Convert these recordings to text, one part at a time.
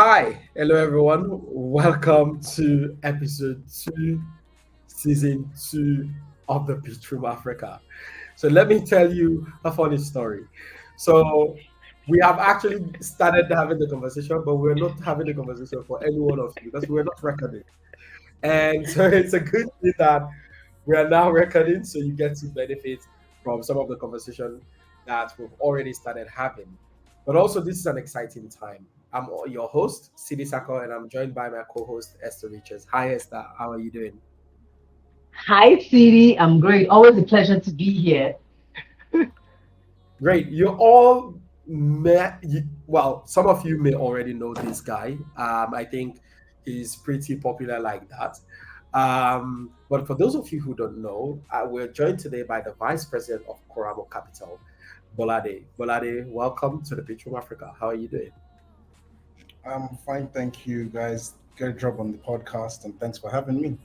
Hi, hello everyone. Welcome to episode 2, season 2 of the Pitch Room Africa. So let me tell you a funny story. So we have actually started having the conversation, but we're not having the conversation for any one of you because we're not recording. And so it's a good thing that we are now recording, so you get to benefit from some of the conversation that we've already started having. But also, this is an exciting time. I'm your host, Sidi Sako, and I'm joined by my co-host, Esther Richards. Hi, Esther. How are you doing? Hi, Siri. I'm great. Always a pleasure to be here. Great. You all met, well, some of you may already know this guy. I think he's pretty popular like that. But for those of you who don't know, we're joined today by the Vice President of Kuramo Capital, Gbolade. Gbolade, welcome to the Pitch Room Africa. How are you doing? I'm fine, thank you guys. Great job on the podcast, and thanks for having me.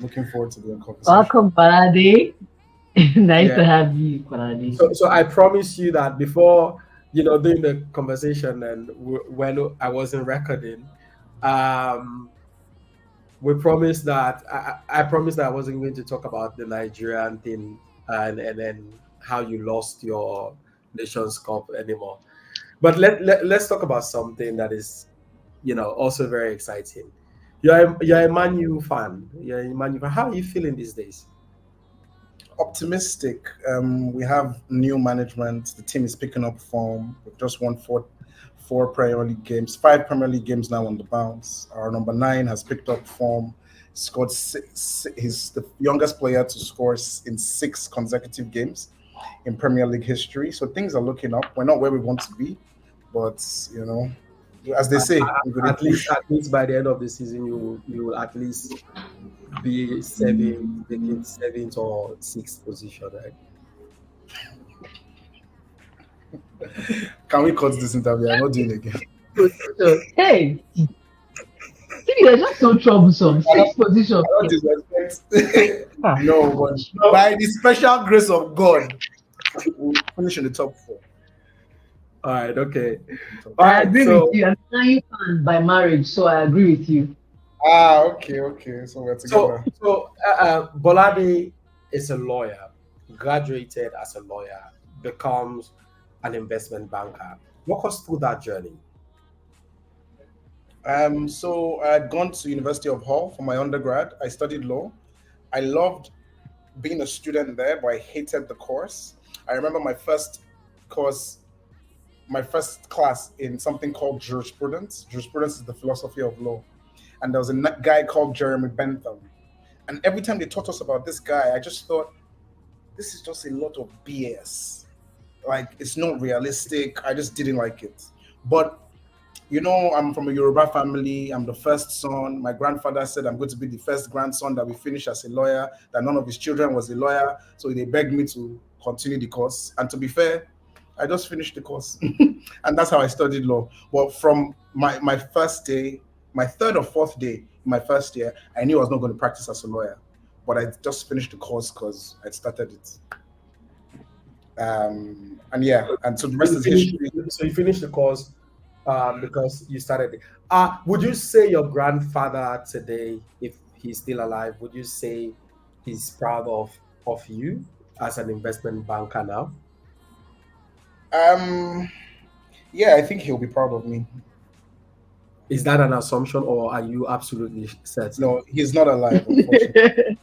Looking forward to the conversation. Welcome, Balade. Nice Yeah. to have you, Balade. So I promise you that before, doing the conversation and when I wasn't recording, um, we promised that I promised that I wasn't going to talk about the Nigerian thing and then how you lost your Nations Cup anymore. But let's talk about something that is, also very exciting. You're a Man U fan. You're a Man U fan. How are you feeling these days? Optimistic. We have new management. The team is picking up form. We've just won four Premier League games, 5 Premier League games now on the bounce. Our number 9 has picked up form. Scored six. He's the youngest player to score in 6 consecutive games in Premier League history. So things are looking up. We're not where we want to be, but as they say, we're going At to least push. at least by the end of the season, you will at least be taking seventh or sixth position, right? Can we cut this interview? I'm not doing it again. So, hey, Siri, you're just so troublesome. Sixth position. I don't disrespect. Ah, No, but by the special grace of God, we'll finish in the top 4. All right, okay. All I right, agree with so you. I'm a Man U fan by marriage, so I agree with you. Okay. So we're so together. so Bolade is a lawyer, graduated as a lawyer, becomes an investment banker. Walk us through that journey. So I had gone to University of Hull for my undergrad. I studied law. I loved being a student there, but I hated the course. I remember course, my first class in something called jurisprudence. Jurisprudence is the philosophy of law. And there was a guy called Jeremy Bentham. And every time they taught us about this guy, I just thought, this is just a lot of BS. Like, it's not realistic. I just didn't like it. But, I'm from a Yoruba family. I'm the first son. My grandfather said I'm going to be the first grandson that we finish as a lawyer, that none of his children was a lawyer. So they begged me to continue the course. And to be fair, I just finished the course. And that's how I studied law. But from my first day, my third or fourth day in my first year, I knew I was not going to practice as a lawyer. But I just finished the course because I started it. And yeah, and so the So rest is history. you finished the course because you started it. Would you say your grandfather today, if he's still alive, would you say he's proud of you as an investment banker now? Um, yeah, I think he'll be proud of me. Is that an assumption, or are you absolutely certain? No, he's not alive, unfortunately.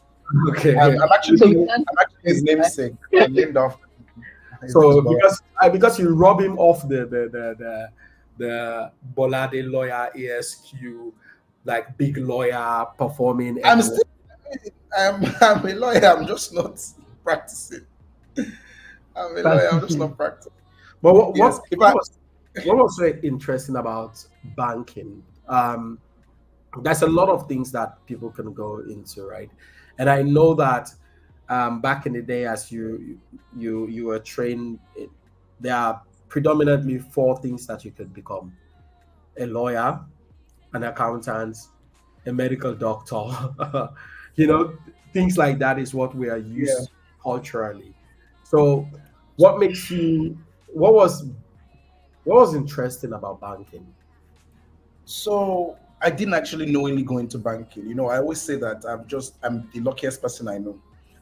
Okay. I'm actually, So we can't I'm actually his namesake. I'm named after him. His name's So Bola. because you rob him off the Bolade lawyer ASQ, like big lawyer performing I'm everywhere. still, I'm a lawyer. I'm just not practicing. I'm a lawyer. I'm just practicing. not practicing. But Yes. If I, what was very interesting about banking? There's a lot of things that people can go into, right? And I know that back in the day, as you were trained, there are predominantly 4 things that you could become: a lawyer, an accountant, a medical doctor. you know, things like that is what we are yeah. used culturally. So, what makes you? What was interesting about banking? So I didn't actually knowingly go into banking. I always say that I'm the luckiest person I know.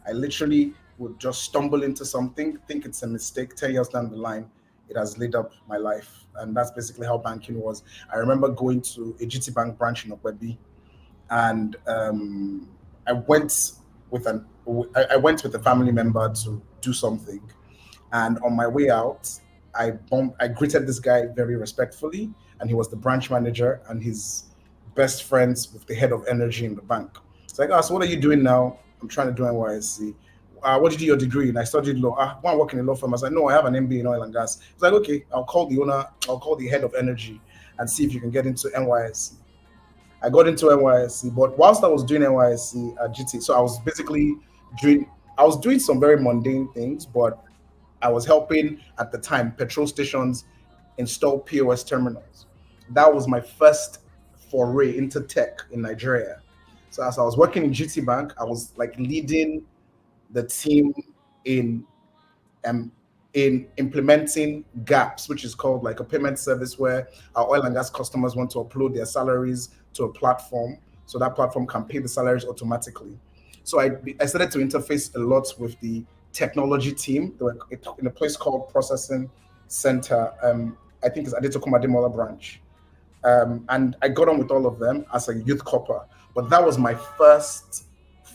I literally would just stumble into something, think it's a mistake. 10 years down the line, it has lit up my life, and that's basically how banking was. I remember going to a GT Bank branch in Okwebi, and I went I went with a family member to do something, and on my way out, I greeted this guy very respectfully, and he was the branch manager, and his best friends with the head of energy in the bank. It's like, so what are you doing now? I'm trying to do NYSC. What did you do your degree? And I studied law. I want to work in a law firm. I was like, no, I have an MBA in oil and gas. It's like, okay, I'll call the owner, I'll call the head of energy and see if you can get into NYSC. I got into NYSC, but whilst I was doing NYSC at GT, so I was basically doing some very mundane things, but I was helping at the time petrol stations install POS terminals. That was my first foray into tech in Nigeria. So as I was working in GT Bank, I was like leading the team in um, in implementing GAPS, which is called like a payment service where our oil and gas customers want to upload their salaries to a platform, so that platform can pay the salaries automatically. So I started to interface a lot with the technology team. They were in a place called Processing Center. I think it's Adetokuma Demola branch. And I got on with all of them as a youth copper. But that was my first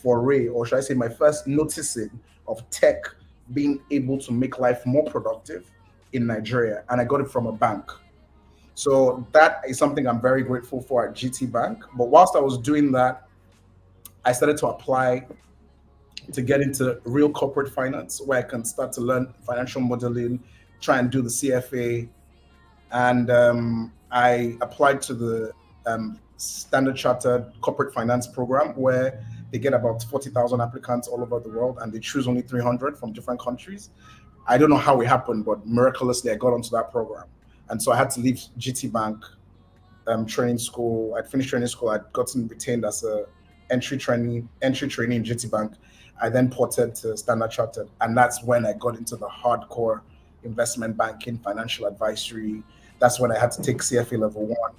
foray, or should I say, my first noticing of tech being able to make life more productive in Nigeria. And I got it from a bank. So that is something I'm very grateful for at GT Bank. But whilst I was doing that, I started to apply to get into real corporate finance, where I can start to learn financial modeling, try and do the CFA, and I applied to the Standard Chartered Corporate Finance Program, where they get about 40,000 applicants all over the world, and they choose only 300 from different countries. I don't know how it happened, but miraculously, I got onto that program, and so I had to leave GT Bank training school. I'd finished training school. I'd gotten retained as a entry trainee in GT Bank. I then ported to Standard Chartered, and that's when I got into the hardcore investment banking, financial advisory. That's when I had to take CFA level one.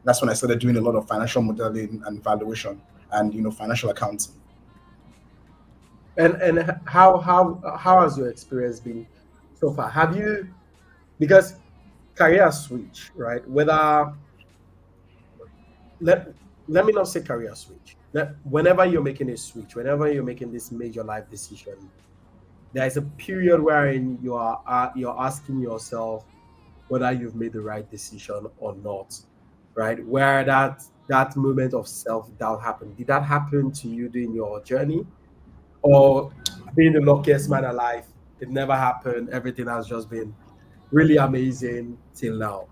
That's when I started doing a lot of financial modeling and valuation, and financial accounting. And how has your experience been so far? Have you, because career switch, right? Whether let let me not say career switch. Whenever you're making a switch, whenever you're making this major life decision, there is a period wherein you're asking yourself whether you've made the right decision or not, right? Where that moment of self doubt happened. Did that happen to you during your journey, or being the luckiest man alive? It never happened. Everything has just been really amazing till now.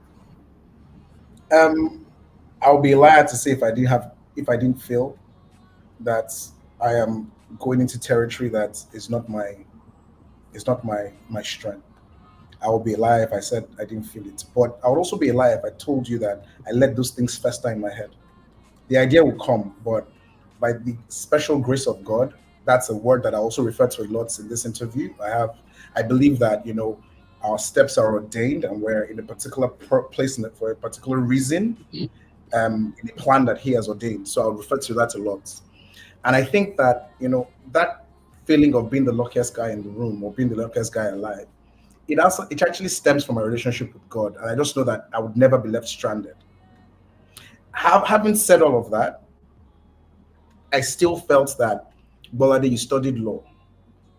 Um, I'll be a liar to say if I didn't feel that I am going into territory that is not my strength. I would be a liar if I said I didn't feel it. But I would also be a liar if I told you that I let those things fester in my head. The idea will come, but by the special grace of God, that's a word that I also refer to a lot in this interview. I believe that our steps are ordained, and we're in a particular place for a particular reason, in a plan that He has ordained. So I'll refer to that a lot. And I think that that feeling of being the luckiest guy in the room or being the luckiest guy alive, it actually stems from my relationship with God, and I just know that I would never be left stranded. Having said all of that, I still felt that, Bolade, you studied law.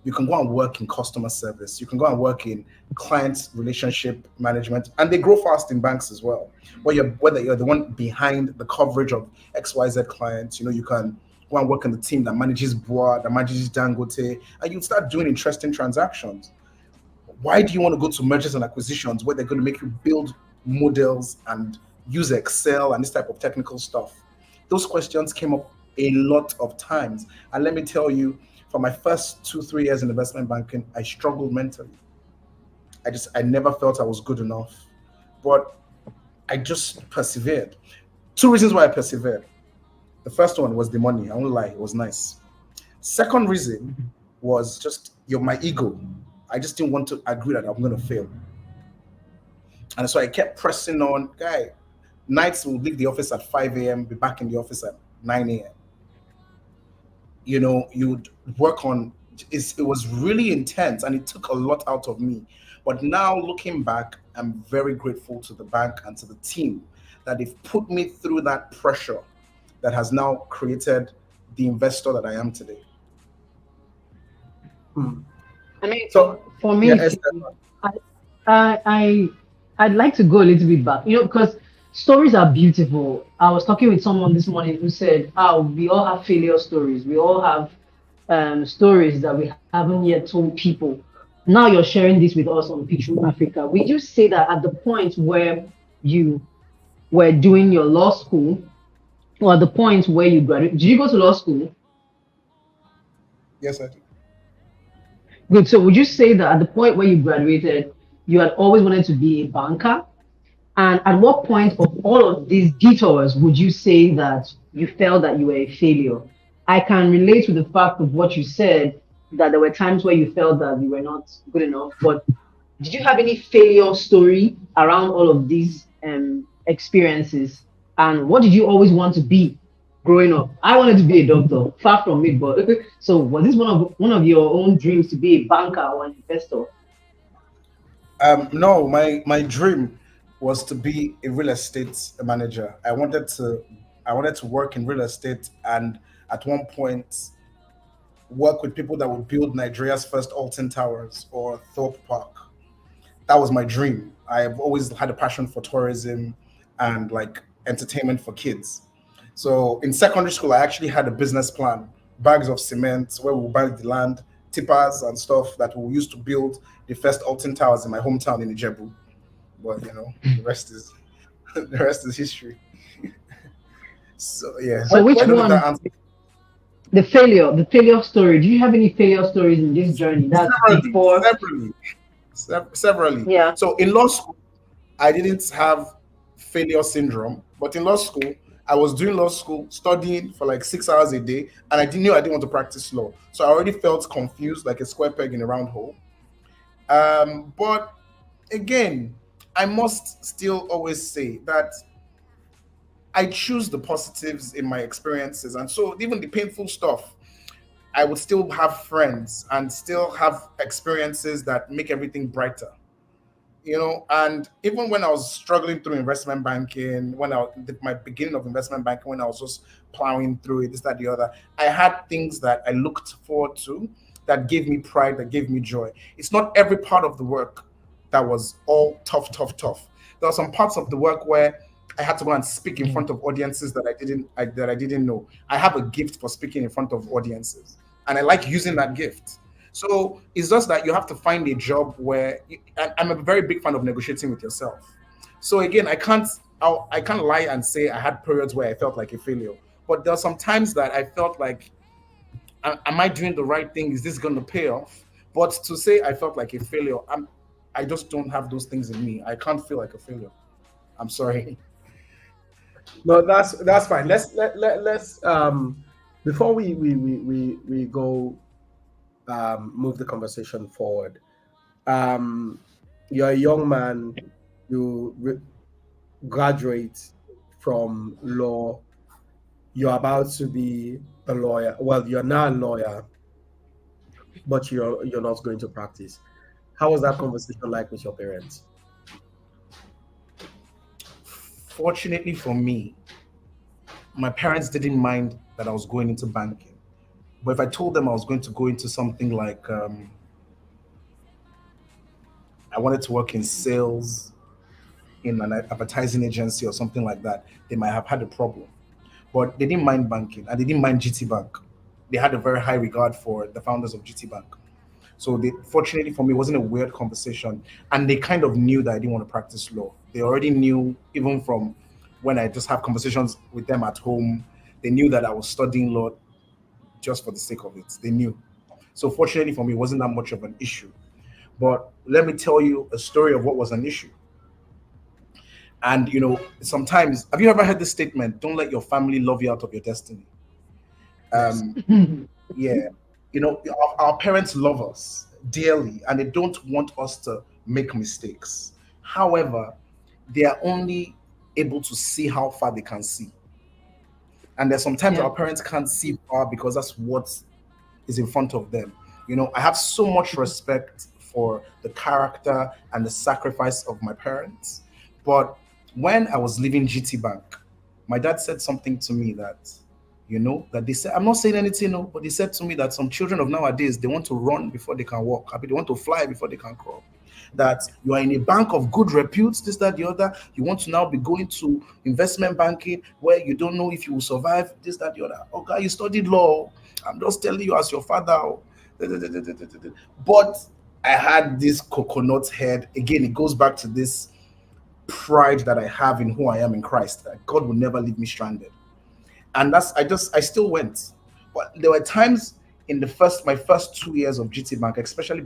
You can go and work in customer service. You can go and work in client relationship management, and they grow fast in banks as well. Whether you're the one behind the coverage of XYZ clients, you can go and work in the team that manages Boa, that manages Dangote, and you start doing interesting transactions. Why do you want to go to mergers and acquisitions where they're going to make you build models and use Excel and this type of technical stuff? Those questions came up a lot of times. And let me tell you, for my first 2, 3 years in investment banking, I struggled mentally. I never felt I was good enough. But I just persevered. Two reasons why I persevered. The first one was the money. I won't lie, it was nice. Second reason was just my ego. I just didn't want to agree that I'm going to fail. And so I kept pressing on, guy. Nights we'll leave the office at 5 a.m., be back in the office at 9 a.m. You know, you'd work on it was really intense and it took a lot out of me. But now looking back, I'm very grateful to the bank and to the team that they've put me through that pressure that has now created the investor that I am today. I mean, So, for yeah, me, Esther. I'd like to go a little bit back, because stories are beautiful. I was talking with someone this morning who said, "Oh, we all have failure stories. We all have stories that we haven't yet told people." Now you're sharing this with us on Pitchroom Africa. Would you say that at the point where you were doing your law school, or at the point where you graduated, did you go to law school? Yes, I do. Good. So would you say that at the point where you graduated, you had always wanted to be a banker? And at what point of all of these detours would you say that you felt that you were a failure? I can relate to the fact of what you said, that there were times where you felt that you were not good enough. But did you have any failure story around all of these experiences? And what did you always want to be growing up? I wanted to be a doctor, far from it. But so was this one of your own dreams to be a banker or an investor? No, my dream was to be a real estate manager. I wanted to work in real estate and at one point work with people that would build Nigeria's first Alton Towers or Thorpe Park. That was my dream. I've always had a passion for tourism and like entertainment for kids. So in secondary school, I actually had a business plan, bags of cement where we would buy the land, tippers and stuff that we used to build the first Alton Towers in my hometown in Ijebu. But the rest is the rest is history. So yeah, So I which don't know if that one, answers. the failure story? Do you have any failure stories in this journey? That's Severally, before. severally, severally. Yeah. So in law school, I didn't have failure syndrome, but in law school, I was doing law school, studying for like 6 hours a day, and I didn't know I didn't want to practice law. So I already felt confused, like a square peg in a round hole. But again, I must still always say that I choose the positives in my experiences, and so even the painful stuff, I would still have friends and still have experiences that make everything brighter. And even when I was struggling through investment banking, when I did my beginning of investment banking, when I was just plowing through it, this, that, the other, I had things that I looked forward to that gave me pride, that gave me joy. It's not every part of the work that was all tough, tough, tough. There are some parts of the work where I had to go and speak in front of audiences that I didn't know. I have a gift for speaking in front of audiences, and I like using that gift. So it's just that you have to find a job where I'm a very big fan of negotiating with yourself. So again, I can't lie and say I had periods where I felt like a failure, but there are some times that I felt like, am I doing the right thing? Is this going to pay off? But to say I felt like a failure, I just don't have those things in me. I can't feel like a failure. I'm sorry. No, that's fine. Let's before we go move the conversation forward. Um, you're a young man. You graduate from law. You're about to be a lawyer. Well, you're now a lawyer, but you're not going to practice. How was that conversation like with your parents? Fortunately for me, my parents didn't mind that I was going into banking. But if I told them I was going to go into something like I wanted to work in sales in an advertising agency or something like that, they might have had a problem. But they didn't mind banking and they didn't mind GT Bank. They had a very high regard for the founders of GT Bank. So fortunately for me, it wasn't a weird conversation. And they kind of knew that I didn't want to practice law. They already knew, even from when I just have conversations with them at home, they knew that I was studying law just for the sake of it. They knew. So fortunately for me, it wasn't that much of an issue. But let me tell you a story of what was an issue. And sometimes, have you ever heard this statement? Don't let your family love you out of your destiny. Yes. Um, yeah, our parents love us dearly, and they don't want us to make mistakes. However, they are only able to see how far they can see. And there's sometimes Yeah. our parents can't see far because that's what is in front of them. I have so much respect for the character and the sacrifice of my parents. But when I was leaving GT Bank, my dad said something to me that they said, I'm not saying anything, no, but he said to me that some children of nowadays, they want to run before they can walk. I mean, they want to fly before they can crawl. That you are in a bank of good repute, this, that, the other. You want to now be going to investment banking where you don't know if you will survive, this, that, the other. Okay, you studied law. I'm just telling you as your father. But I had this coconut head. Again, it goes back to this pride that I have in who I am in Christ. That God will never leave me stranded. And I still went. But there were times in my first 2 years of GT Bank, especially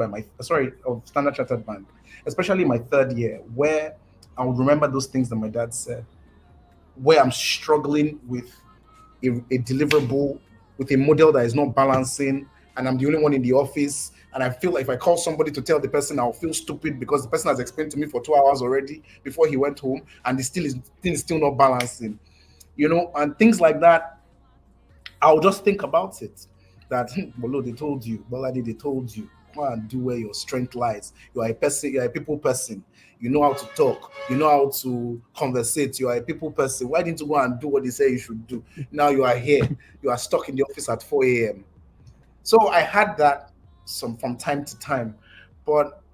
of Standard Chartered Bank, especially my third year, where I would remember those things that my dad said, where I'm struggling with a deliverable, with a model that is not balancing, and I'm the only one in the office. And I feel like if I call somebody to tell the person, I'll feel stupid because the person has explained to me for 2 hours already before he went home, and thing is still not balancing, and things like that. I'll just think about it. That Bolo, they told you, Bolade, they told you, go and do where your strength lies. You are a person, you are a people person. You know how to talk, you know how to conversate, you are a people person. Why didn't you go and do what they say you should do? Now you are here, you are stuck in the office at 4 a.m. So I had that from time to time. But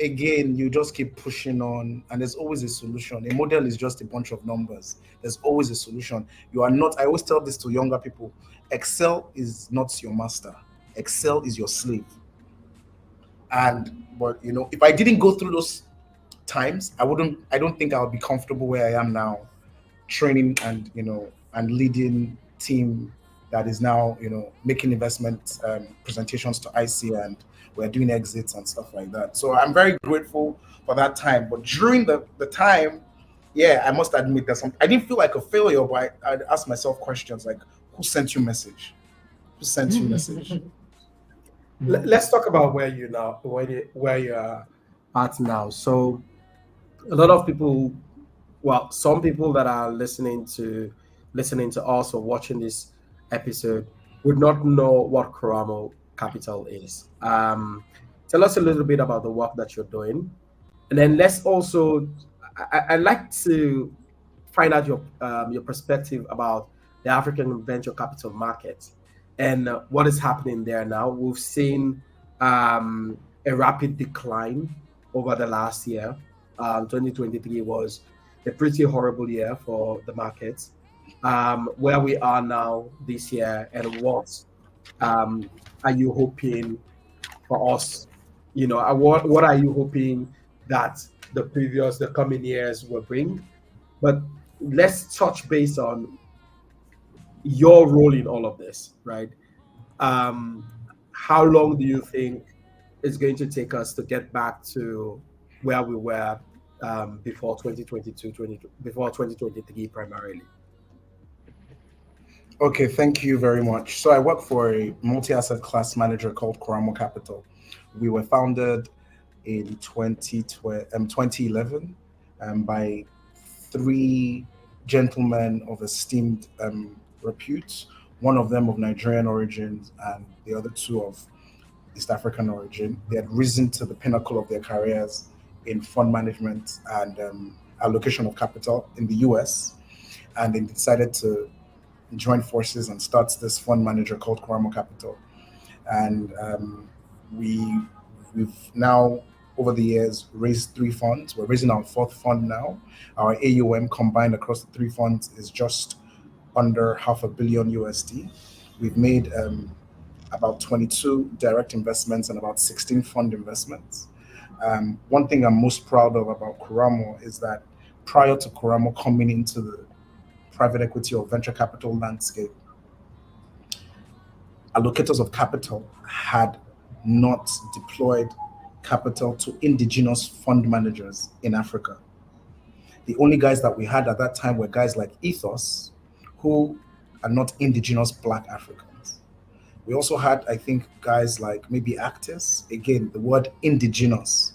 again, you just keep pushing on, and there's always a solution. A model is just a bunch of numbers. There's always a solution. You are not, I always tell this to younger people, Excel is not your master, Excel is your slave. But if I didn't go through those times, I don't think I would be comfortable where I am now, training and leading team that is now making investment presentations to IC, and we're doing exits and stuff like that. So I'm very grateful for that time. But during the time, yeah, I must admit that I didn't feel like a failure, but I'd ask myself questions like, who sent you message? Who sent you message? Let's talk about where you now, where you are at now. So a lot of people, well, some people that are listening to us or watching this episode would not know what Kuramo Capital is. Tell us a little bit about the work that you're doing, and then let's also. I'd like to find out your perspective about the African venture capital market and what is happening there now. We've seen a rapid decline over the last year. 2023 was a pretty horrible year for the market. Where we are now this year, and what are you hoping for us? What are you hoping that the coming years will bring? But let's touch base on your role in all of this, right? Um, how long do you think it's going to take us to get back to where we were before 2022, before 2023 primarily? Okay, thank you very much. So I work for a multi-asset class manager called Kuramo Capital. We were founded in 2011 by three gentlemen of esteemed repute, one of them of Nigerian origin and the other two of East African origin. They had risen to the pinnacle of their careers in fund management and allocation of capital in the US, and they decided to join forces and start this fund manager called Kuramo Capital. And we we've now over the years raised three funds. We're raising our fourth fund now. Our AUM combined across the three funds is just under half a billion USD. We've made about 22 direct investments and about 16 fund investments. One thing I'm most proud of about Kuramo is that prior to Kuramo coming into the private equity or venture capital landscape, allocators of capital had not deployed capital to indigenous fund managers in Africa. The only guys that we had at that time were guys like Ethos, who are not indigenous Black Africans. We also had, I think, guys like maybe Actis. Again, the word indigenous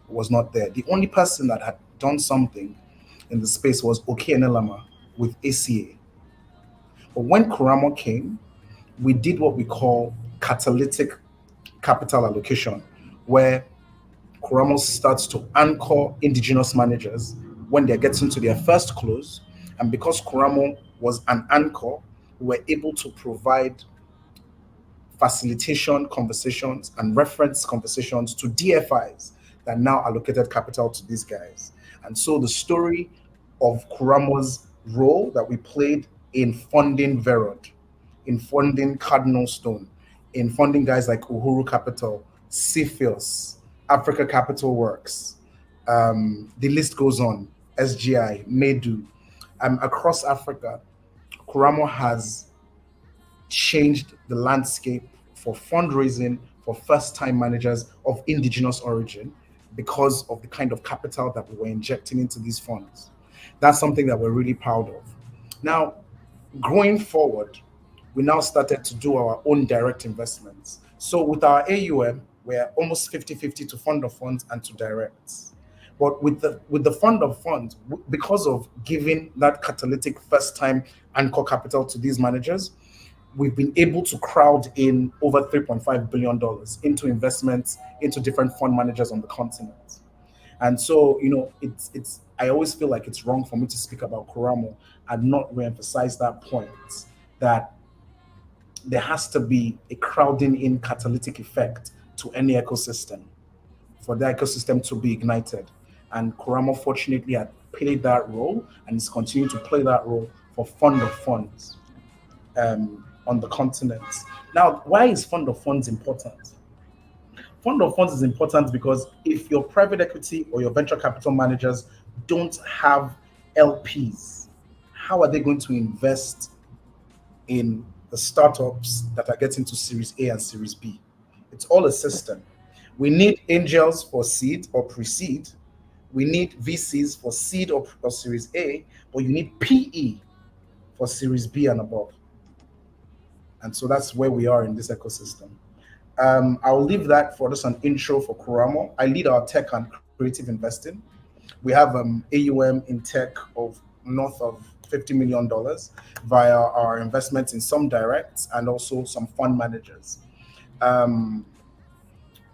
was not there. The only person that had done something in the space was Okeowo with ACA. But when Kuramo came, we did what we call catalytic capital allocation, where Kuramo starts to anchor indigenous managers when they're getting to their first close. And because Kuramo was an anchor, we were able to provide facilitation conversations and reference conversations to DFIs that now allocated capital to these guys. And so the story of Kuramo's role that we played in funding Verod, in funding Cardinal Stone, in funding guys like Uhuru Capital, Cepheus, Africa Capital Works, the list goes on, SGI, Medu, across Africa, Kuramo has changed the landscape for fundraising for first-time managers of indigenous origin because of the kind of capital that we were injecting into these funds. That's something that we're really proud of. Now, going forward, we now started to do our own direct investments. So with our AUM, we're almost 50-50 to fund of funds and to directs. But with the fund of funds, because of giving that catalytic first-time anchor capital to these managers, we've been able to crowd in over $3.5 billion into investments into different fund managers on the continent. And so, it's I always feel like it's wrong for me to speak about Kuramo and not re-emphasize that point that there has to be a crowding in catalytic effect to any ecosystem for the ecosystem to be ignited. And Kuramo fortunately had played that role and is continuing to play that role for fund of funds on the continent. Now, why is fund of funds important? Fund of funds is important because if your private equity or your venture capital managers don't have LPs, how are they going to invest in the startups that are getting to Series A and Series B? It's all a system. We need angels for seed or pre-seed. We need VCs for seed or Series A, but you need PE for Series B and above. And so that's where we are in this ecosystem. I'll leave that for just an intro for Kuramo. I lead our tech and creative investing. We have AUM in tech of north of $50 million via our investments in some directs and also some fund managers.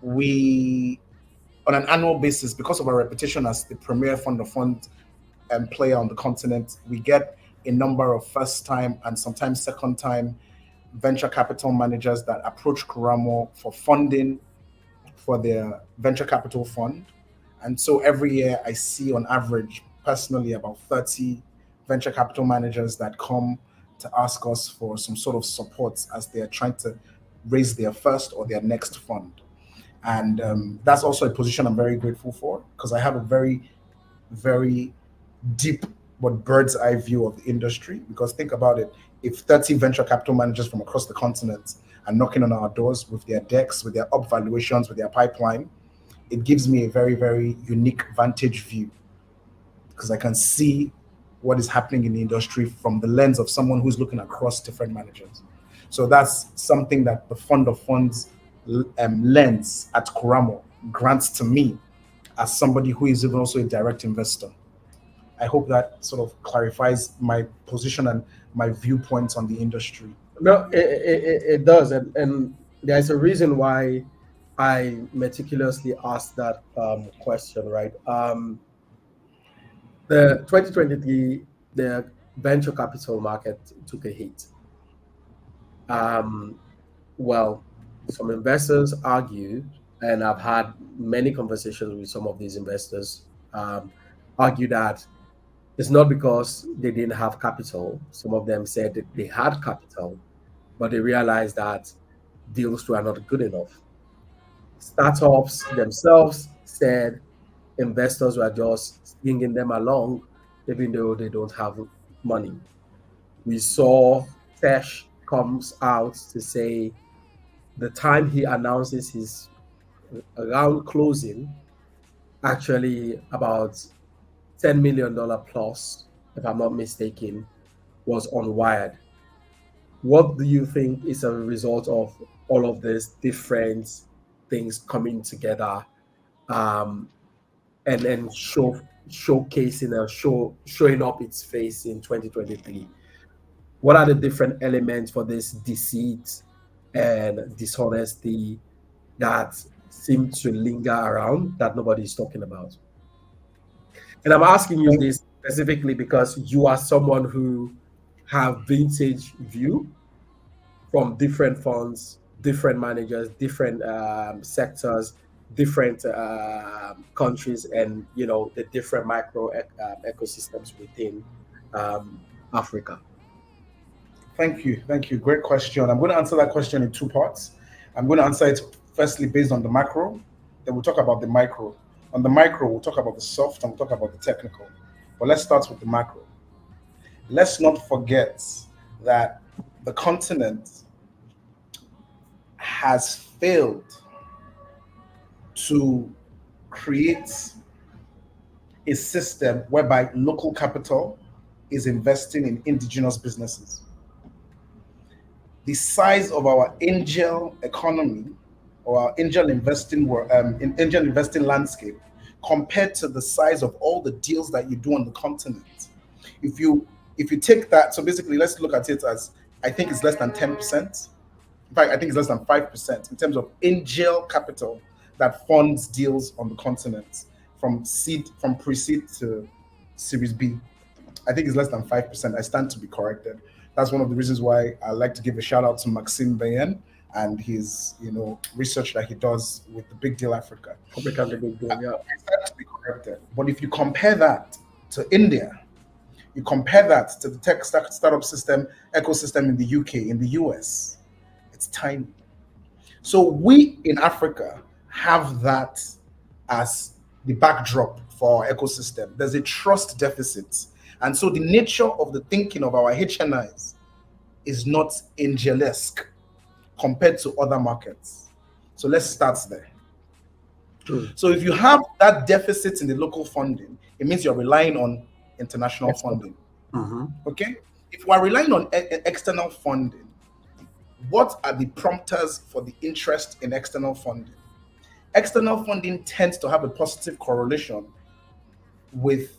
We, on an annual basis, because of our reputation as the premier fund of funds player on the continent, we get a number of first time and sometimes second time venture capital managers that approach Kuramo for funding for their venture capital fund. And so every year I see on average, personally, about 30 venture capital managers that come to ask us for some sort of support as they're trying to raise their first or their next fund. And that's also a position I'm very grateful for because I have a very, very deep but bird's eye view of the industry. Because think about it, if 30 venture capital managers from across the continent are knocking on our doors with their decks, with their up valuations, with their pipeline, it gives me a very, very unique vantage view because I can see what is happening in the industry from the lens of someone who's looking across different managers. So that's something that the fund of funds lens at Kuramo grants to me as somebody who is even also a direct investor. I hope that sort of clarifies my position and my viewpoints on the industry. No, it does, and there's a reason why I meticulously asked that question, right? The 2023, the venture capital market took a hit. Well, some investors argue, and I've had many conversations with some of these investors, argue that it's not because they didn't have capital. Some of them said that they had capital, but they realized that deals were not good enough. Startups themselves said investors were just stringing them along, even though they don't have money. We saw Tesh comes out to say the time he announces his round closing, actually about $10 million plus, if I'm not mistaken, was on Wired. What do you think is a result of all of these different things coming together? Um, and showcasing or showing up its face in 2023? What are the different elements for this deceit and dishonesty that seem to linger around that nobody is talking about? And I'm asking you Thank, this specifically because you are someone who have vintage view from different funds, different managers, different sectors, different countries, and the different micro ecosystems within Africa. thank you. Thank you. Great question. I'm going to answer that question in two parts. I'm going to answer it firstly based on the macro, then we'll talk about the micro. On the micro, we'll talk about the soft and we'll talk about the technical. But let's start with the macro. Let's not forget that the continent has failed to create a system whereby local capital is investing in indigenous businesses. The size of our angel economy or our angel investing landscape compared to the size of all the deals that you do on the continent. If you take that, so basically let's look at it as, I think it's less than 10%. In fact, I think it's less than 5% in terms of angel capital that funds deals on the continent from pre-seed to Series B. I think it's less than 5%. I stand to be corrected. That's one of the reasons why I like to give a shout out to Maxime Bayen and his research that he does with the Big Deal Africa. Africa, the big deal, yeah. I stand to be corrected. But if you compare that to India, you compare that to the tech startup system ecosystem in the UK, in the US, it's tiny. So we in Africa have that as the backdrop for our ecosystem. There's a trust deficit. And so the nature of the thinking of our HNIs is not angelesque compared to other markets. So let's start there. So if you have that deficit in the local funding, it means you're relying on international funding. Okay? If we are relying on external funding, what are the prompters for the interest in external funding? External funding tends to have a positive correlation with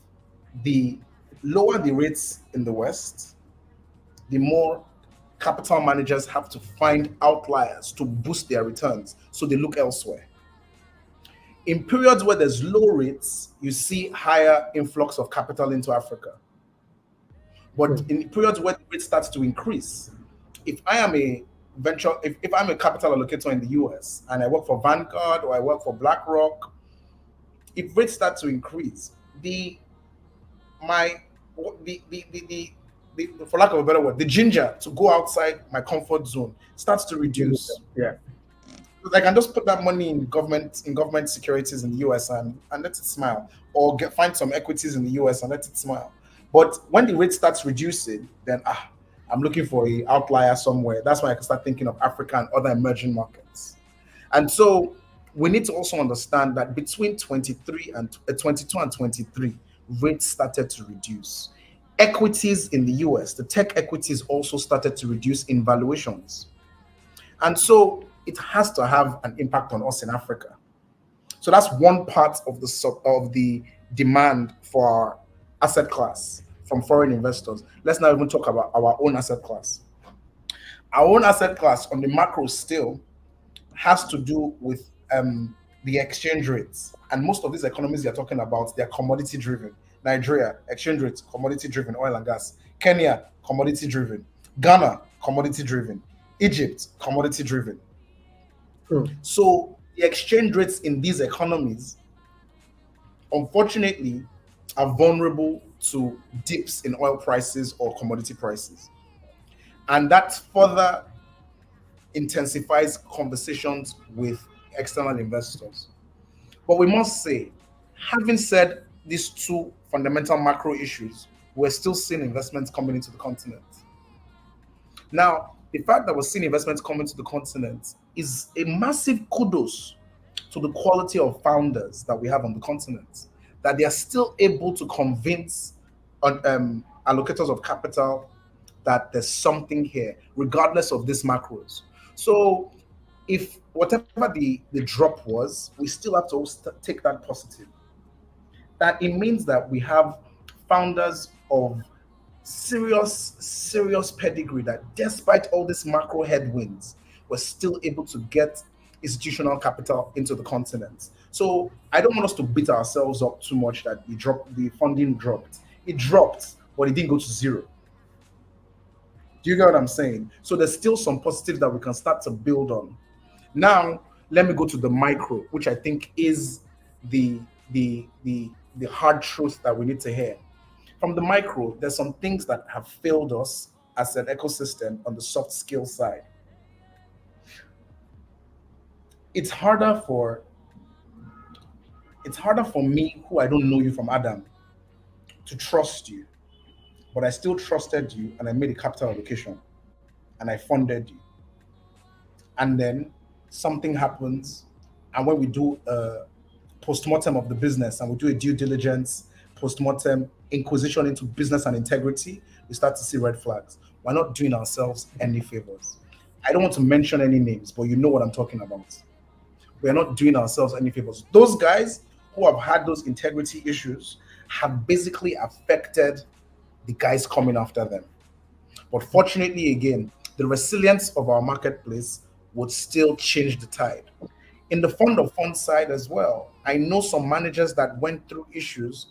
the lower the rates in the West, the more capital managers have to find outliers to boost their returns. So they look elsewhere. In periods where there's low rates, you see higher influx of capital into Africa. But in periods where the rate starts to increase, if I am a if I'm a capital allocator in the US and I work for Vanguard or I work for BlackRock, if rates start to increase, the for lack of a better word, the ginger to go outside my comfort zone starts to reduce. Yeah. I can just put that money in government securities in the US and let it smile, or find some equities in the US and let it smile. But when the rate starts reducing, then I'm looking for a outlier somewhere. That's when I can start thinking of Africa and other emerging markets. And so we need to also understand that between 22 and 23, rates started to reduce. Equities in the US, the tech equities also started to reduce in valuations. And so it has to have an impact on us in Africa. So that's one part of the demand for our asset class from foreign investors. Let's not even talk about our own asset class. Our own asset class on the macro still has to do with the exchange rates. And most of these economies you're talking about, they're commodity driven. Nigeria, exchange rates, commodity driven, oil and gas. Kenya, commodity driven. Ghana, commodity driven. Egypt, commodity driven. So the exchange rates in these economies, unfortunately, are vulnerable to dips in oil prices or commodity prices. And that further intensifies conversations with external investors. But we must say, having said these two fundamental macro issues, we're still seeing investments coming into the continent. Now, the fact that we're seeing investments coming to the continent is a massive kudos to the quality of founders that we have on the continent, that they are still able to convince allocators of capital that there's something here, regardless of these macros. So if whatever the drop was, we still have to take that positive. that it means that we have founders of serious pedigree that despite all these macro headwinds, we're still able to get institutional capital into the continent. So I don't want us to beat ourselves up too much that the funding dropped. It dropped, but it didn't go to zero. Do you get what I'm saying? So there's still some positives that we can start to build on. Now, let me go to the micro, which I think is the the hard truth that we need to hear. From the micro, there's some things that have failed us as an ecosystem on the soft skill side. It's harder for me, who I don't know you from Adam, to trust you, but I still trusted you and I made a capital allocation and I funded you. And then something happens, and when we do a post-mortem of the business and we do a due diligence post-mortem inquisition into business and integrity, we start to see red flags. We're not doing ourselves any favors. I don't want to mention any names, but you know what I'm talking about. We're not doing ourselves any favors. Those guys who have had those integrity issues have basically affected the guys coming after them. But fortunately, again, the resilience of our marketplace would still change the tide. In the fund of funds side as well, I know some managers that went through issues,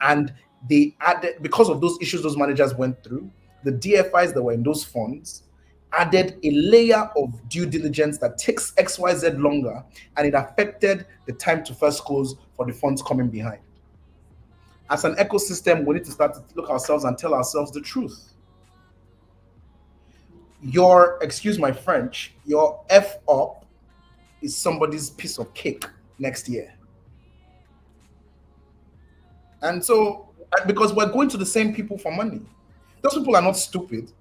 and they added, because of those issues those managers went through, the DFIs that were in those funds added a layer of due diligence that takes XYZ longer, and it affected the time to first close for the funds coming behind. As an ecosystem, we need to start to look ourselves and tell ourselves the truth. Your, excuse my French, your F up is somebody's piece of cake next year. And so, because we're going to the same people for money, those people are not stupid.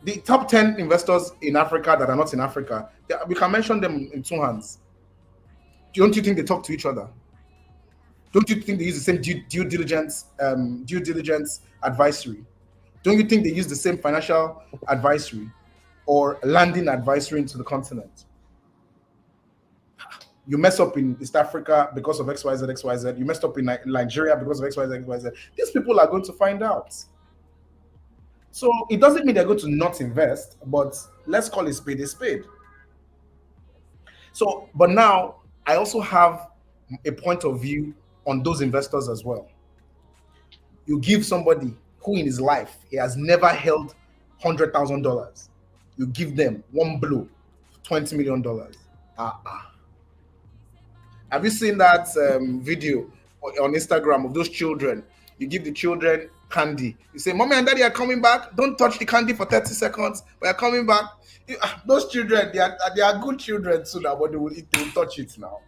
The top 10 investors in Africa that are not in Africa, we can mention them in two hands. Don't you think they talk to each other? Don't you think they use the same due diligence advisory? Don't you think they use the same financial advisory or landing advisory into the continent? You mess up in East Africa because of XYZ, XYZ. You messed up in Nigeria because of XYZ, XYZ. These people are going to find out. So it doesn't mean they're going to not invest, but let's call a spade a spade. So, but now I also have a point of view on those investors as well. You give somebody who in his life he has never held $100,000, you give them one blow, $20 million. Have you seen that video on Instagram of those children? You give the children candy. You say, "Mommy and Daddy are coming back. Don't touch the candy for 30 seconds. We are coming back." Those children, they are good children too now, but they will touch it now.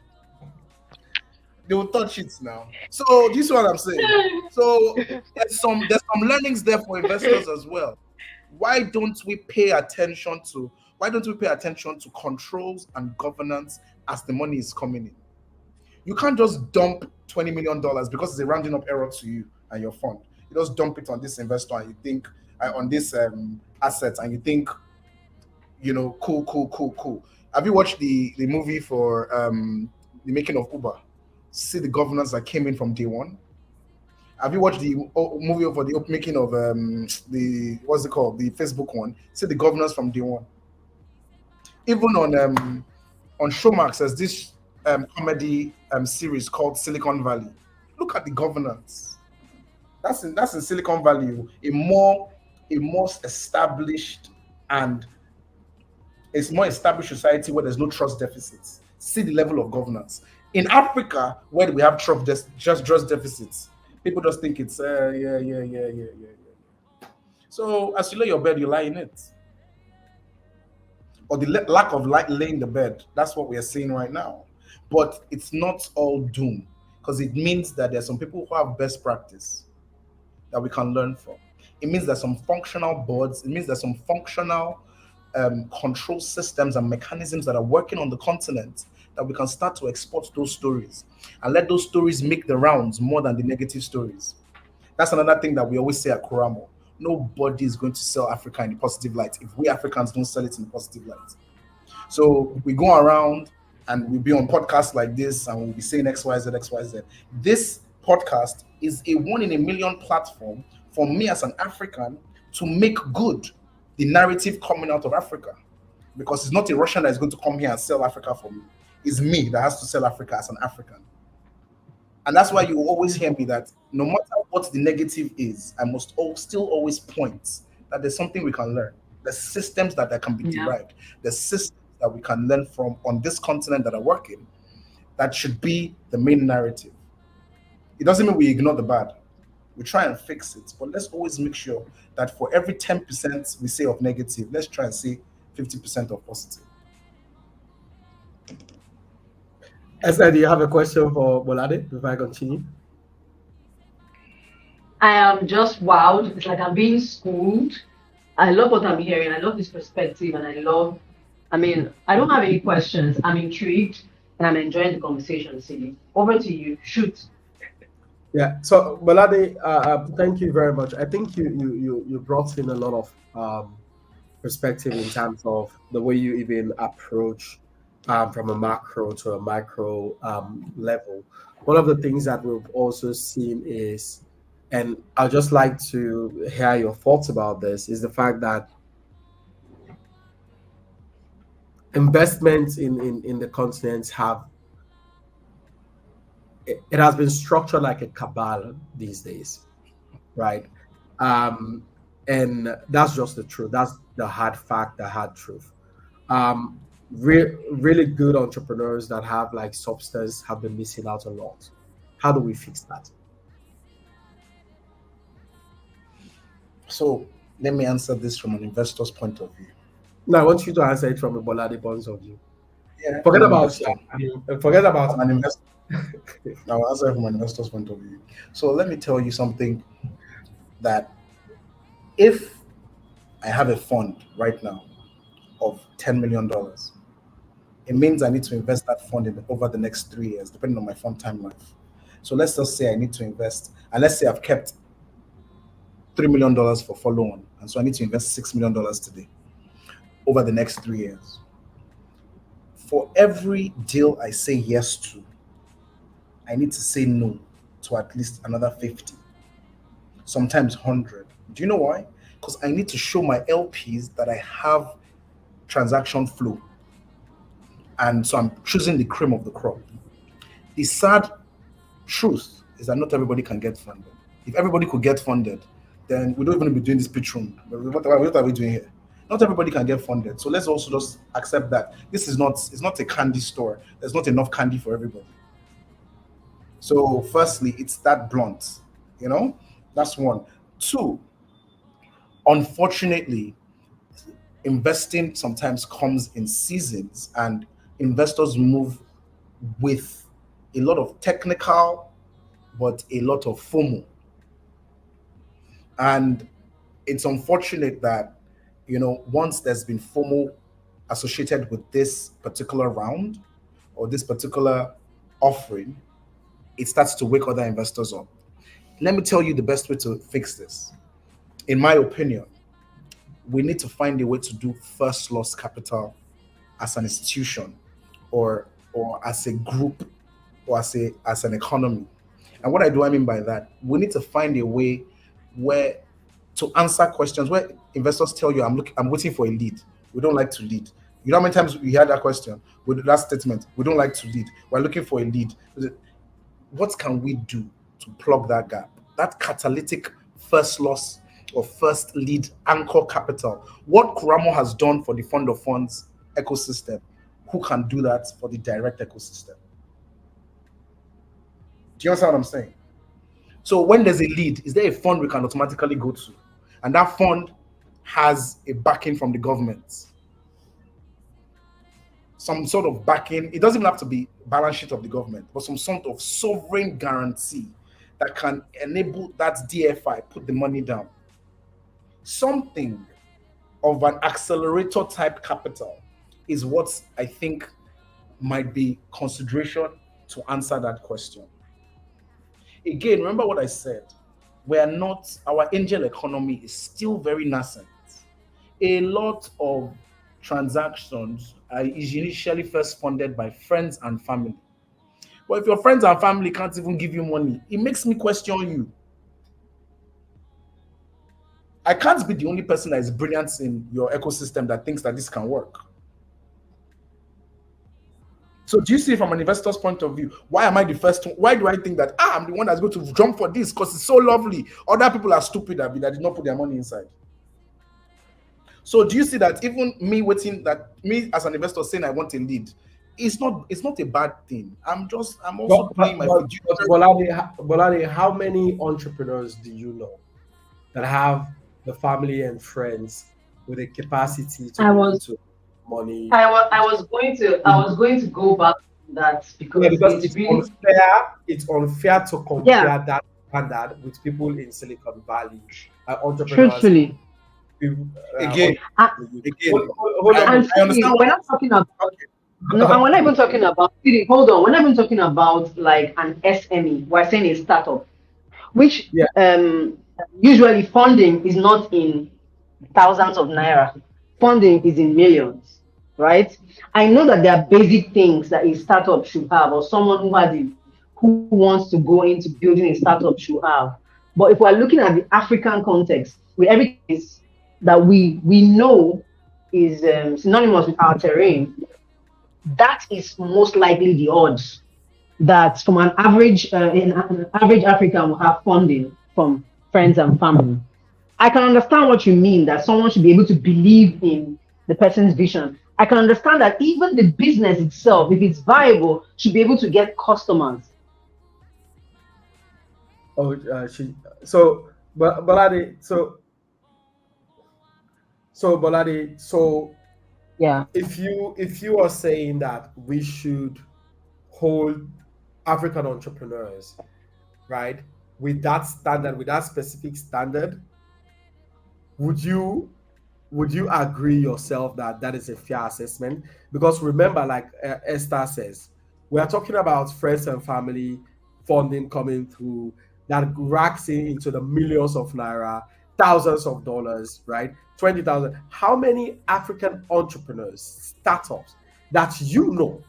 They will touch it now. So this is what I'm saying. So there's some learnings there for investors as well. Why don't we pay attention to controls and governance as the money is coming in? You can't just dump $20 million because it's a rounding up error to you and your fund. You just dump it on this investor and you think on this asset and you think, cool. Have you watched the movie for the making of Uber? See the governance that came in from day one. Have you watched the movie for the making of the Facebook one? See the governance from day one. Even on Showmax, there's this comedy series called Silicon Valley. Look at the governance. That's in Silicon Valley, a more established society where there's no trust deficits. See the level of governance. In Africa, where we have trust deficits, people just think it's yeah. So as you lay your bed, you lie in it. Or the lack of laying the bed, that's what we are seeing right now. But it's not all doom, because it means that there's some people who have best practice that we can learn from. It means there's some functional boards. It means there's some functional control systems and mechanisms that are working on the continent that we can start to export those stories and let those stories make the rounds more than the negative stories. That's another thing that we always say at Kuramo. Nobody is going to sell Africa in the positive light if we Africans don't sell it in the positive light. So we go around and we'll be on podcasts like this and we'll be saying XYZ, XYZ. This podcast is a 1 in a million platform for me as an African to make good the narrative coming out of Africa. Because it's not a Russian that is going to come here and sell Africa for me. It's me that has to sell Africa as an African. And that's why you will always hear me that no matter what the negative is, I must still always point that there's something we can learn. The systems that can be derived, the systems that we can learn from on this continent that are working, that should be the main narrative. It doesn't mean we ignore the bad. We try and fix it, but let's always make sure that for every 10% we say of negative, let's try and say 50% of positive. Esther, do you have a question for Gbolade before I continue? I am just wowed. It's like I'm being schooled. I love what I'm hearing. I love this perspective, and I don't have any questions. I'm intrigued, and I'm enjoying the conversation, Cindy. Over to you. Shoot. Yeah. So, Gbolade, thank you very much. I think you brought in a lot of perspective in terms of the way you even approach from a macro to a micro level. One of the things that we've also seen is, and I'd just like to hear your thoughts about this, is the fact that investments in the continents it has been structured like a cabal these days, right? And that's just the truth. That's the hard fact, the hard truth. Really good entrepreneurs that have like substance have been missing out a lot. How do we fix that? So let me answer this from an investor's point of view. No, I want you to answer it from a Gbolade point of view. Yeah, Forget I'm an about investor. forget about I'm an investor. I'll answer from an investor's point of view. So let me tell you something, that if I have a fund right now of $10 million, it means I need to invest that fund over the next 3 years, depending on my fund time life. So let's just say I need to invest, and let's say I've kept $3 million for follow-on, and so I need to invest $6 million today over the next 3 years. For every deal I say yes to, I need to say no to at least another 50, sometimes 100. Do you know why? Because I need to show my LPs that I have transaction flow. And so I'm choosing the cream of the crop. The sad truth is that not everybody can get funded. If everybody could get funded, then we don't even be doing this pitch room. What are we doing here? Not everybody can get funded. So let's also just accept that it's not a candy store. There's not enough candy for everybody. So firstly, it's that blunt, that's one. Two, unfortunately, investing sometimes comes in seasons, and investors move with a lot of technical, but a lot of FOMO. And it's unfortunate that, once there's been FOMO associated with this particular round or this particular offering, it starts to wake other investors up. Let me tell you the best way to fix this. In my opinion, we need to find a way to do first loss capital as an institution, or as a group, or as an economy. And what I mean by that, we need to find a way where to answer questions where investors tell you, I'm waiting for a lead. We don't like to lead. You know how many times we heard that question with that statement? We don't like to lead. We're looking for a lead. What can we do to plug that gap? That catalytic first loss or first lead anchor capital. What Kuramo has done for the fund of funds ecosystem, who can do that for the direct ecosystem? Do you understand what I'm saying? So when there's a lead, is there a fund we can automatically go to? And that fund has a backing from the government. Some sort of backing. It doesn't even have to be balance sheet of the government, but some sort of sovereign guarantee that can enable that DFI put the money down. Something of an accelerator type capital is what I think might be consideration to answer that question. Again, remember what I said. Our angel economy is still very nascent. A lot of transactions is initially first funded by friends and family. But if your friends and family can't even give you money, it makes me question you. I can't be the only person that is brilliant in your ecosystem that thinks that this can work. So do you see from an investor's point of view, why am I the first one? Why do I think that I'm the one that's going to jump for this because it's so lovely? Other people are stupid that did not put their money inside. So do you see that even me waiting, that me as an investor saying I want a lead, it's not a bad thing. I'm also playing my but Bolade, how many entrepreneurs do you know that have the family and friends with the capacity to I be able was to money? I was going to go back to that Yeah, because because it's it's really, unfair. It's unfair to yeah, compare that standard with people in Silicon Valley, entrepreneurs. truthfully. People, again, And, again. hold on. I, and I see, understand we're what not talking about, okay. no, and we're not even talking about, see, hold on, we're not even talking about like an SME. We're saying a startup, which Yeah. usually funding is not in thousands of naira. Funding is in millions, right? I know that there are basic things that a startup should have, or someone who wants to go into building a startup should have. But if we're looking at the African context, with everything that we know is synonymous with our terrain, that is most likely the odds that from an average African will have funding from friends and family. I can understand what you mean that someone should be able to believe in the person's vision. I can understand that even the business itself, if it's viable, should be able to get customers. Oh, so, but Bolade, Bolade, so Yeah. if you are saying that we should hold African entrepreneurs, right, with that standard, with that specific standard, would you would you agree yourself that that is a fair assessment? Because remember, like Esther says, we are talking about friends and family funding coming through that racks in into the millions of naira, thousands of dollars, right? 20,000. How many African entrepreneurs, startups that you know,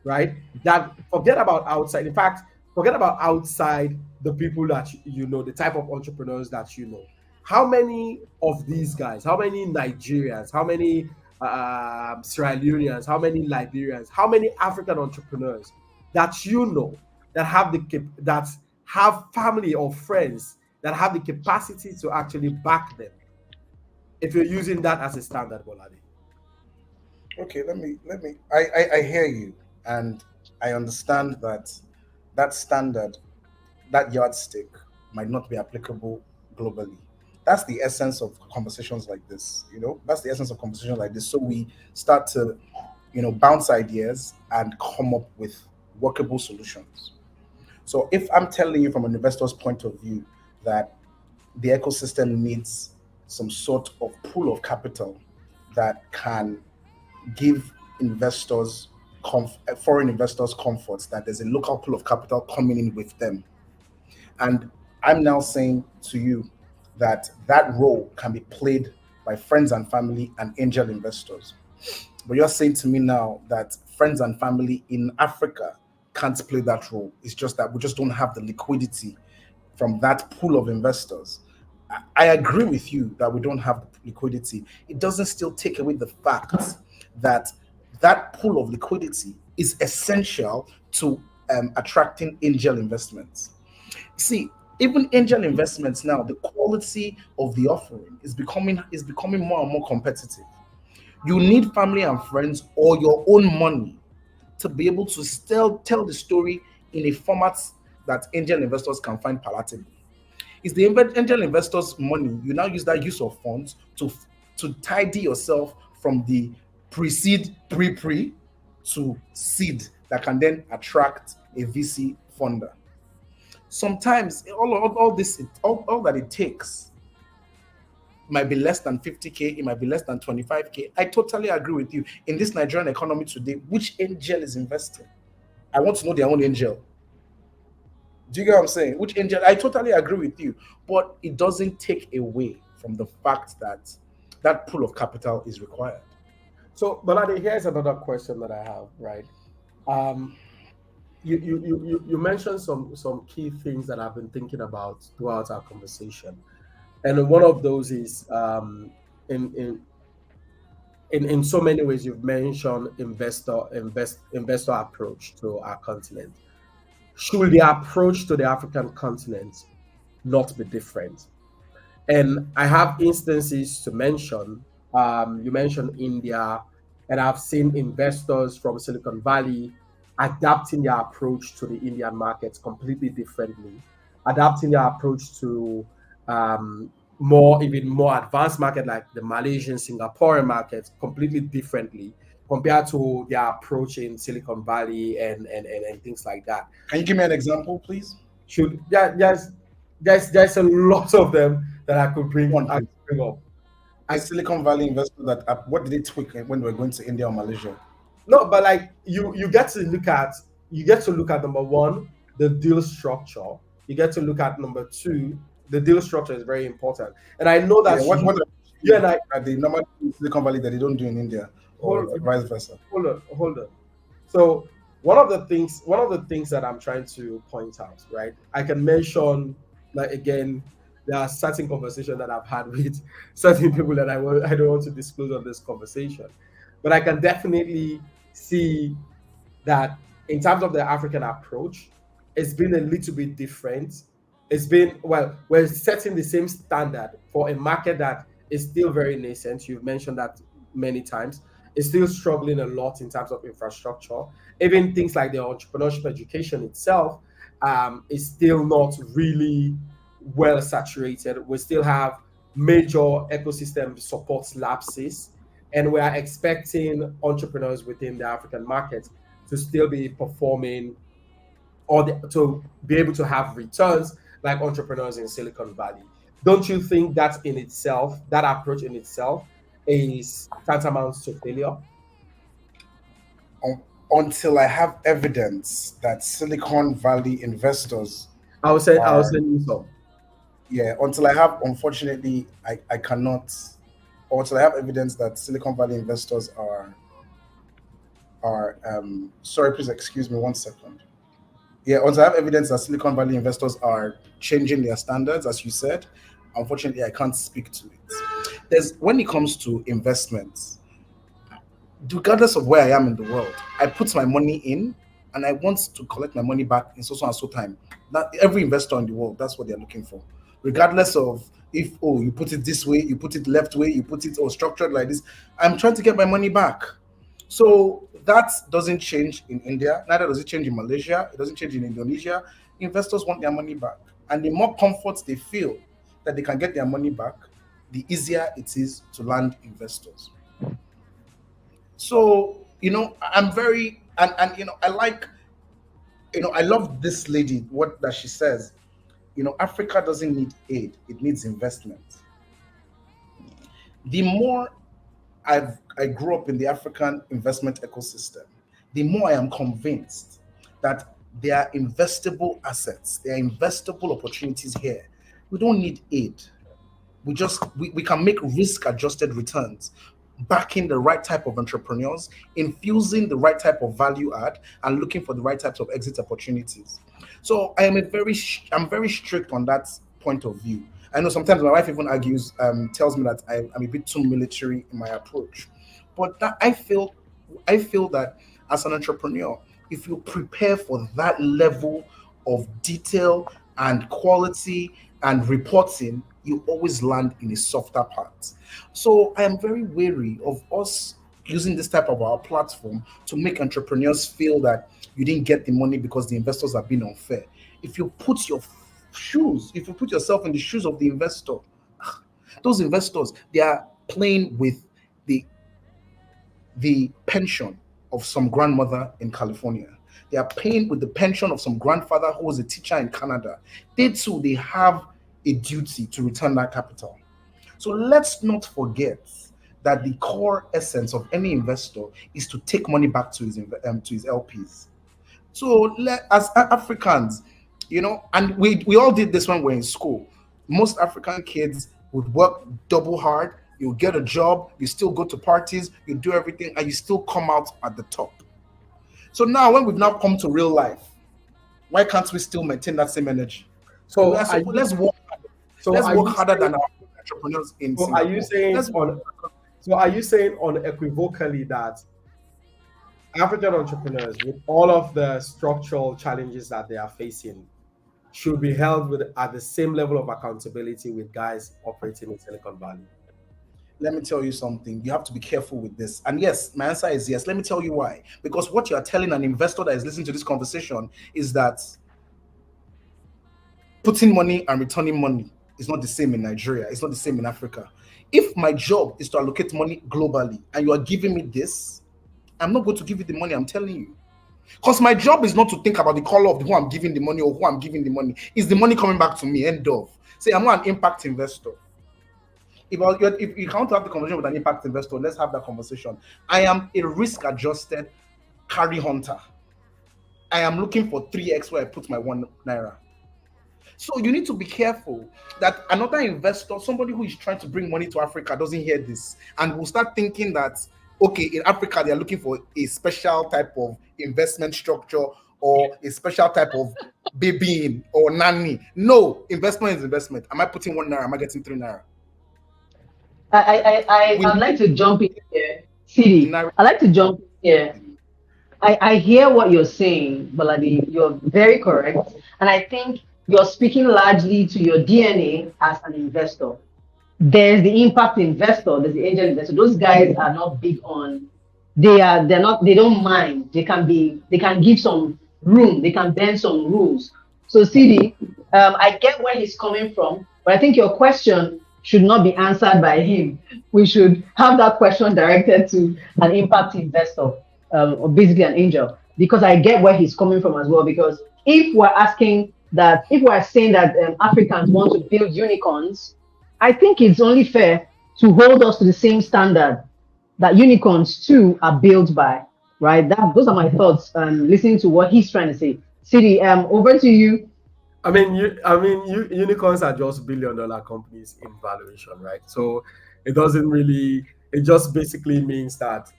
right? That forget about outside. In fact, forget about outside the people that you know, the type of entrepreneurs that you know. How many of these guys, how many Nigerians, how many Sierra Leoneans, how many Liberians, how many African entrepreneurs that you know that have that have family or friends that have the capacity to actually back them? If you're using that as a standard, Bolade. Okay, I hear you, and I understand that that standard, that yardstick might not be applicable globally. That's the essence of conversations like this, That's the essence of conversations like this. So we start to, bounce ideas and come up with workable solutions. So if I'm telling you from an investor's point of view that the ecosystem needs some sort of pool of capital that can give investors, foreign investors, comforts that there's a local pool of capital coming in with them. And I'm now saying to you that that role can be played by friends and family and angel investors. But you're saying to me now that friends and family in Africa can't play that role. It's just that we just don't have the liquidity from that pool of investors. I agree with you that we don't have the liquidity. It doesn't still take away the fact that that pool of liquidity is essential to attracting angel investments. See, even angel investments now, the quality of the offering is becoming more and more competitive. You need family and friends or your own money to be able to still tell the story in a format that angel investors can find palatable. It's the angel investors' money. You now use that use of funds to tidy yourself from the pre-seed, pre-pre to seed that can then attract a VC funder. Sometimes all this, all that it takes might be less than 50K, it might be less than 25K. I totally agree with you. In this Nigerian economy today, which angel is investing? I want to know their own angel. Do you get what I'm saying? Which angel? I totally agree with you, but it doesn't take away from the fact that that pool of capital is required. So, Gbolade, here's another question that I have, right? Um, you mentioned some key things that I've been thinking about throughout our conversation, and one of those is in in in so many ways you've mentioned investor approach to our continent. Should the approach to the African continent not be different? And I have instances to mention. You mentioned India, and I've seen investors from Silicon Valley adapting their approach to the Indian markets completely differently, adapting their approach to even more advanced market like the Malaysian, Singaporean markets completely differently compared to their approach in Silicon Valley and things like that. Can you give me an example, please? Should yeah, there's a lot of them that One, I could please. bring up. A I Silicon Valley investor that what did they tweak when they were going to India or Malaysia? No, but like you get to look at number one, the deal structure. You get to look at number two, the deal structure is very important. And I know Yeah, that what you and I are they normally do in Silicon Valley that they don't do in India, or hold vice versa? hold on. So one of the things that I'm trying to point out, right? I can mention like again, there are certain conversations that I've had with certain people that I don't want to disclose on this conversation. But I can definitely see that in terms of the African approach, it's been a little bit different. It's been, well, we're setting the same standard for a market that is still very nascent. You've mentioned that many times. It's still struggling a lot in terms of infrastructure. Even things like the entrepreneurship education itself is still not really well saturated. We still have major ecosystem support lapses, and we are expecting entrepreneurs within the African market to still be performing to be able to have returns like entrepreneurs in Silicon Valley. Don't you think that in itself, that approach in itself, is tantamount to failure? Un- Until I have evidence that Silicon Valley investors I will are, send you some. yeah, until I have, unfortunately, I cannot, or until I have evidence that Silicon Valley investors sorry, please excuse me 1 second. Yeah, once I have evidence that Silicon Valley investors are changing their standards, as you said, unfortunately, I can't speak to it. There's when it comes to investments, regardless of where I am in the world, I put my money in and I want to collect my money back in so and so time. That every investor in the world, that's what they're looking for. Regardless of if you put it this way, you put it left way, you put it structured like this. I'm trying to get my money back. So that doesn't change in India, neither does it change in Malaysia, it doesn't change in Indonesia. Investors want their money back. And the more comfort they feel that they can get their money back, the easier it is to land investors. So, I'm very and I like, I love this lady, what that she says. Africa doesn't need aid, it needs investment. The more I grew up in the African investment ecosystem, the more I am convinced that there are investable assets, there are investable opportunities here. We don't need aid. We can make risk adjusted returns, backing the right type of entrepreneurs, infusing the right type of value add, and looking for the right types of exit opportunities. So I'm very strict on that point of view. I know sometimes my wife even argues, tells me that I'm a bit too military in my approach, but that I feel that as an entrepreneur, if you prepare for that level of detail and quality and reporting, you always land in a softer part. So I am very wary of us using this type of our platform to make entrepreneurs feel that you didn't get the money because the investors have been unfair. If you put if you put yourself in the shoes of the investor, those investors, they are playing with the pension of some grandmother in California. They are paying with the pension of some grandfather who was a teacher in Canada. They too, they have a duty to return that capital. So let's not forget that the core essence of any investor is to take money back to his LPs. So as Africans, and we all did this when we are in school. Most African kids would work double hard you get a job, you still go to parties, you do everything, and you still come out at the top. So now, when we've now come to real life, why can't we still maintain that same energy? So Let's are you, let's work. so Let's are work you harder saying, than our entrepreneurs in so are you Singapore. saying Let's on so are you saying unequivocally that African entrepreneurs, with all of the structural challenges that they are facing, should be held with at the same level of accountability with guys operating in Silicon Valley? let me tell you something. You have to be careful with this. And yes, my answer is yes. Let me tell you why. Because what you are telling an investor that is listening to this conversation is that putting money and returning money is not the same in Nigeria. It's not the same in Africa. If my job is to allocate money globally and you are giving me this, I'm not going to give you the money, I'm telling you. Because my job is not to think about the color of who I'm giving the money or who I'm giving the money. Is the money coming back to me? End of. Say, I'm not an impact investor. If you can't have the conversation with an impact investor, let's have that conversation. I am a risk adjusted carry hunter. I am looking for 3x where I put my 1 naira. So you need to be careful that another investor, somebody who is trying to bring money to Africa, doesn't hear this and will start thinking that, okay, in Africa, they are looking for a special type of investment structure or a special type of babying or nanny. No, investment is investment. Am I putting 1 naira? Am I getting 3 naira? I'd like to jump in here. Siri, Naira. I'd like to jump in here. I hear what you're saying, Gbolade. You're very correct. And I think you're speaking largely to your DNA as an investor. There's the impact investor, there's the angel investor. Those guys are not big on, they don't mind. They can give some room, they can bend some rules. So CD, I get where he's coming from, but I think your question should not be answered by him. We should have that question directed to an impact investor, or basically an angel, because I get where he's coming from as well. Because if we're saying that Africans want to build unicorns, I think it's only fair to hold us to the same standard that unicorns too are built by, right? Those are my thoughts. Listening to what he's trying to say. Siri, over to you. Unicorns are just billion-dollar companies in valuation, right? So it doesn't really. It just basically means that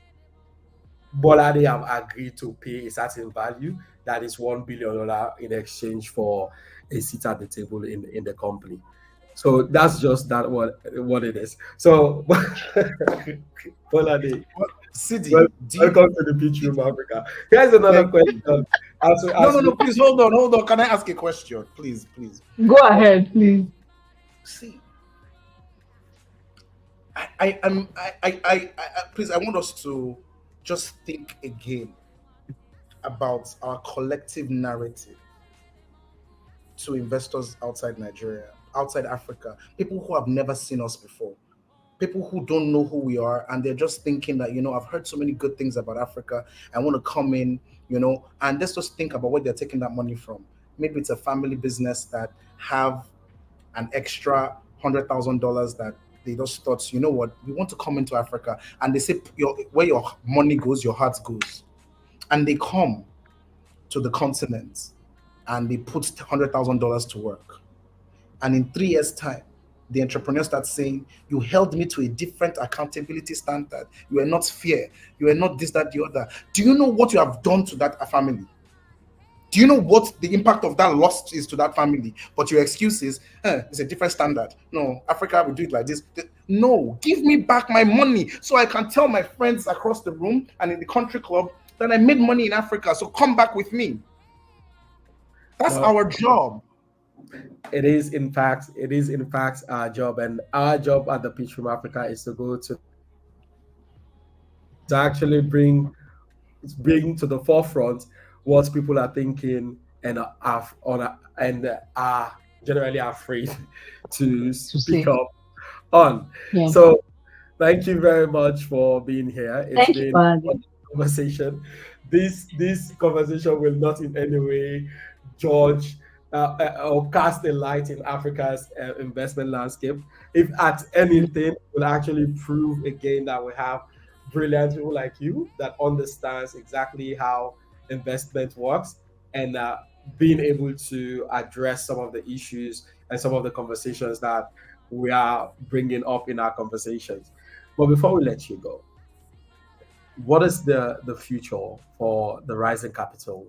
Bolade have agreed to pay a certain value that is $1 billion in exchange for a seat at the table in the company. So that's just that what it is. So Bolade, Sidi, welcome to the Beach Room Africa. Here's another question. No, please hold on. Can I ask a question? Please. Go ahead, please. See, please, I want us to just think again about our collective narrative to investors outside Nigeria, outside Africa, people who have never seen us before, people who don't know who we are, and they're just thinking that, I've heard so many good things about Africa. I want to come in, and let's just think about where they're taking that money from. Maybe it's a family business that have an extra $100,000 that they just thought, you know what, we want to come into Africa, and they say, where your money goes, your heart goes, and they come to the continent and they put $100,000 to work, and in 3 years' time, the entrepreneur starts saying, you held me to a different accountability standard. You are not fair. You are not this, that, the other. Do you know what you have done to that family? Do you know what the impact of that loss is to that family? But your excuse is, it's a different standard. No, Africa, we do it like this. No, give me back my money so I can tell my friends across the room and in the country club that I made money in Africa. So come back with me. That's our job. It is in fact our job, and our job at the Pitch Room Africa is to go to actually bring to the forefront what people are thinking and are generally afraid to speak up on. Yeah. So thank you very much for being here. It's Thank been you, a conversation. This conversation will not in any way judge or cast a light in Africa's investment landscape. If at anything, will actually prove again that we have brilliant people like you that understands exactly how investment works, and being able to address some of the issues and some of the conversations that we are bringing up in our conversations. But before we let you go, what is the future for the rising capital,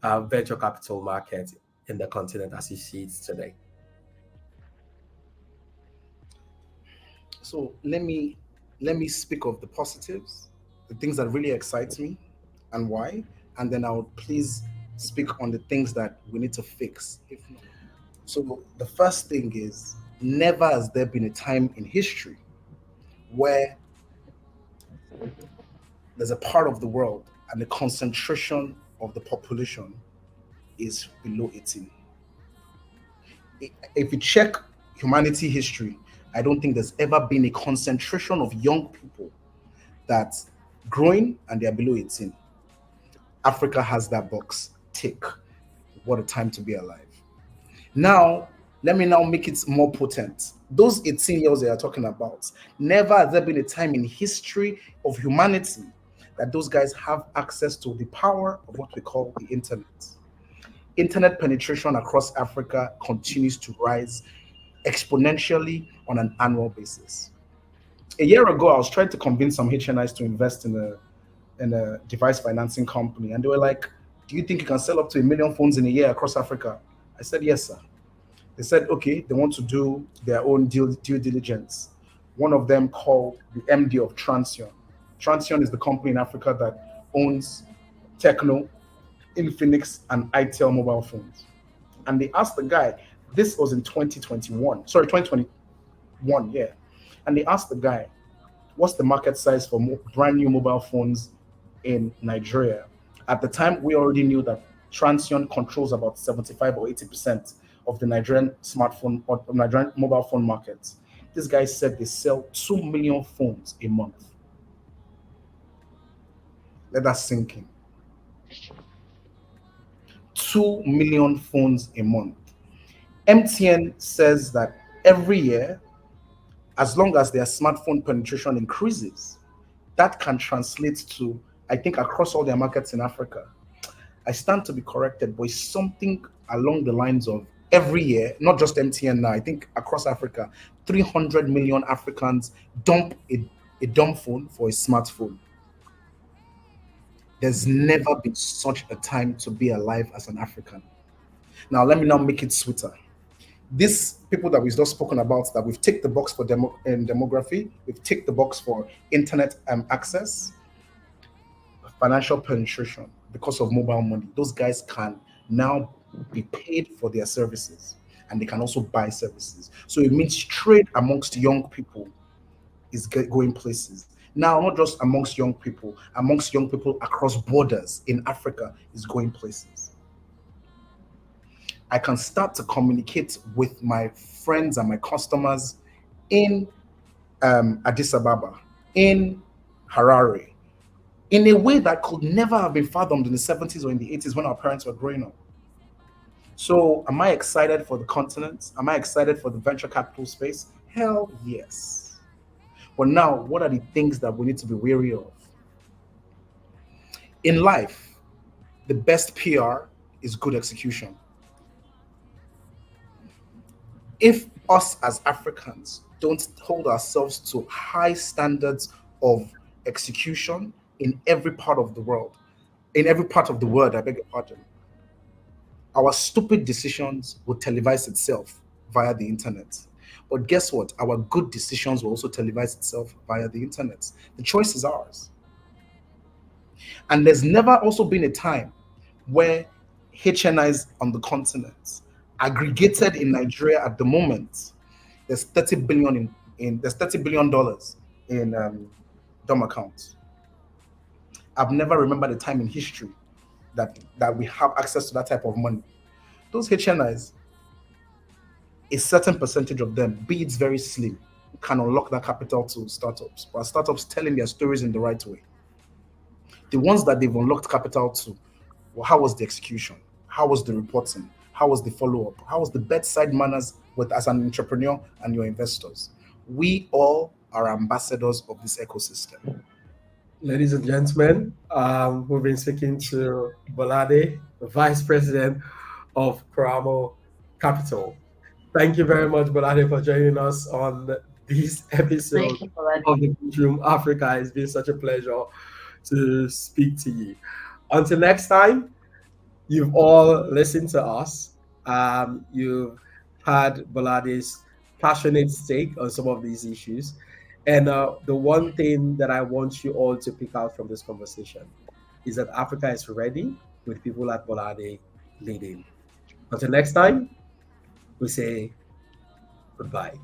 venture capital market in the continent as you see it today? So let me speak of the positives, the things that really excites me, and why, and then I'll please speak on the things that we need to fix. If not, so the first thing is never has there been a time in history where there's a part of the world and the concentration of the population is below 18. If you check humanity history, I don't think there's ever been a concentration of young people that's growing and they're below 18. Africa has that box. Tick. What a time to be alive. Now, let me now make it more potent. Those 18 years they are talking about, never has there been a time in history of humanity that those guys have access to the power of what we call the internet. Internet penetration across Africa continues to rise exponentially on an annual basis. A year ago, I was trying to convince some HNIs to invest in a device financing company, and they were like, "Do you think you can sell up to 1 million phones in a year across Africa?" I said, "Yes, sir." They said, "Okay, they want to do their own due diligence." One of them called the MD of Transion. Transion is the company in Africa that owns Techno, Infinix, and ITEL mobile phones. And they asked the guy, this was in 2021, sorry, 2021, yeah. And they asked the guy, what's the market size for brand new mobile phones in Nigeria? At the time, we already knew that Transion controls about 75 or 80% of the Nigerian smartphone or Nigerian mobile phone market. This guy said they sell 2 million phones a month. Let that sink in. 2 million phones a month. MTN says that every year, as long as their smartphone penetration increases, that can translate to, I think, across all their markets in Africa. I stand to be corrected, but it's something along the lines of every year, not just MTN now, I think across Africa, 300 million Africans dump a dumb phone for a smartphone. There's never been such a time to be alive as an African. Now, let me now make it sweeter. These people that we've just spoken about, that we've ticked the box for demography, we've ticked the box for internet access, financial penetration because of mobile money. Those guys can now be paid for their services and they can also buy services. So it means trade amongst young people is going places. Now, not just amongst young people across borders in Africa is going places. I can start to communicate with my friends and my customers in Addis Ababa, in Harare, in a way that could never have been fathomed in the 70s or in the 80s when our parents were growing up. So, am I excited for the continent? Am I excited for the venture capital space? Hell yes. But now, what are the things that we need to be wary of? In life, the best PR is good execution. If us as Africans don't hold ourselves to high standards of execution in every part of the world, in every part of the world, I beg your pardon, our stupid decisions will televise itself via the internet. But guess what? Our good decisions will also televise itself via the internet. The choice is ours. And there's never also been a time where HNIs on the continent, aggregated in Nigeria at the moment, there's 30 billion in there's $30 billion in dumb accounts. I've never remembered a time in history that we have access to that type of money. Those HNIs, a certain percentage of them, be it very slim, can unlock that capital to startups. But startups telling their stories in the right way. The ones that they've unlocked capital to, well, how was the execution? How was the reporting? How was the follow up? How was the bedside manners with as an entrepreneur and your investors? We all are ambassadors of this ecosystem. Ladies and gentlemen, we've been speaking to Gbolade, the Vice President of Kuramo Capital. Thank you very much, Gbolade, for joining us on this episode Thank you for of that. the Room Africa. It's been such a pleasure to speak to you. Until next time, you've all listened to us. You've had Gbolade's passionate take on some of these issues. And the one thing that I want you all to pick out from this conversation is that Africa is ready with people like Gbolade leading. Until next time, we say goodbye.